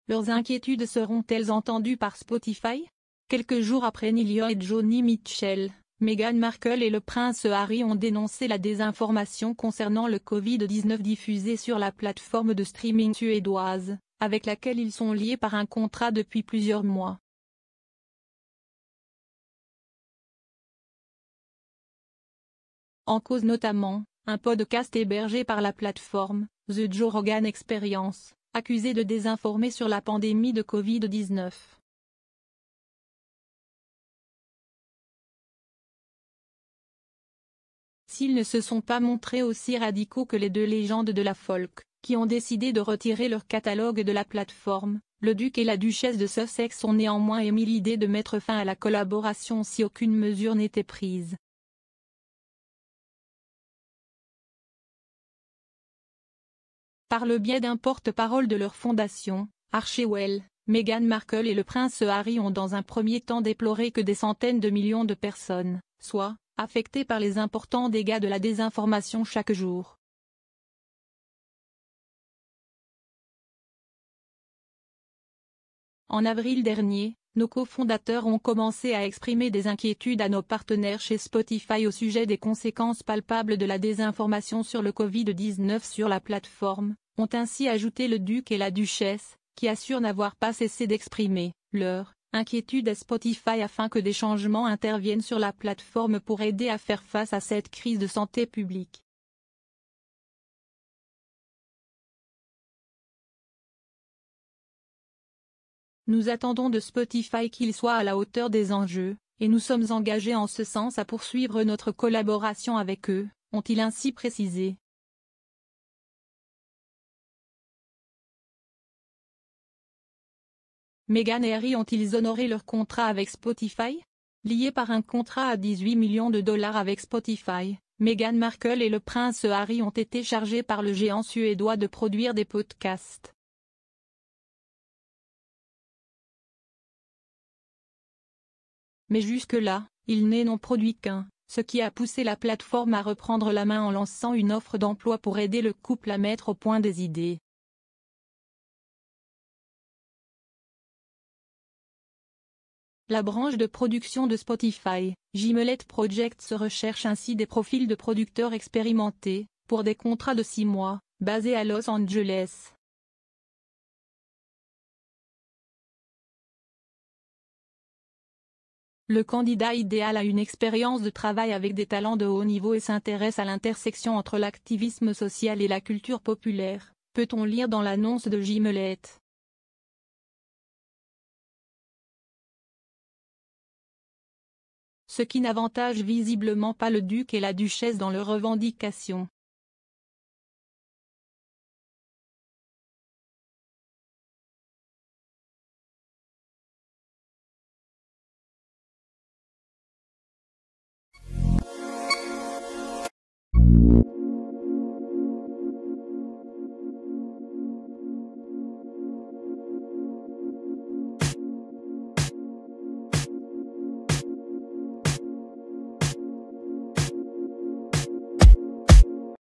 Leurs inquiétudes seront-elles entendues par Spotify? Quelques jours après Neil et Joni Mitchell, Meghan Markle et le prince Harry ont dénoncé la désinformation concernant le Covid-19 diffusée sur la plateforme de streaming suédoise, avec laquelle ils sont liés par un contrat depuis plusieurs mois. En cause notamment, un podcast hébergé par la plateforme, The Joe Rogan Experience, accusé de désinformer sur la pandémie de Covid-19. S'ils ne se sont pas montrés aussi radicaux que les deux légendes de la folk, qui ont décidé de retirer leur catalogue de la plateforme, le duc et la duchesse de Sussex ont néanmoins émis l'idée de mettre fin à la collaboration si aucune mesure n'était prise. Par le biais d'un porte-parole de leur fondation, Archewell, Meghan Markle et le prince Harry ont dans un premier temps déploré que des centaines de millions de personnes soient affectées par les importants dégâts de la désinformation chaque jour. En avril dernier, nos cofondateurs ont commencé à exprimer des inquiétudes à nos partenaires chez Spotify au sujet des conséquences palpables de la désinformation sur le Covid-19 sur la plateforme, ont ainsi ajouté le duc et la duchesse, qui assurent n'avoir pas cessé d'exprimer leur inquiétude à Spotify afin que des changements interviennent sur la plateforme pour aider à faire face à cette crise de santé publique. Nous attendons de Spotify qu'il soit à la hauteur des enjeux, et nous sommes engagés en ce sens à poursuivre notre collaboration avec eux, ont-ils ainsi précisé. Meghan et Harry ont-ils honoré leur contrat avec Spotify? Liés par un contrat à 18 millions de dollars avec Spotify, Meghan Markle et le prince Harry ont été chargés par le géant suédois de produire des podcasts. Mais jusque-là, ils n'en produit qu'un, ce qui a poussé la plateforme à reprendre la main en lançant une offre d'emploi pour aider le couple à mettre au point des idées. La branche de production de Spotify, Gimlet Projects recherche ainsi des profils de producteurs expérimentés, pour des contrats de 6 mois, basés à Los Angeles. Le candidat idéal a une expérience de travail avec des talents de haut niveau et s'intéresse à l'intersection entre l'activisme social et la culture populaire, peut-on lire dans l'annonce de Gimlet. Ce qui n'avantage visiblement pas le duc et la duchesse dans leurs revendications.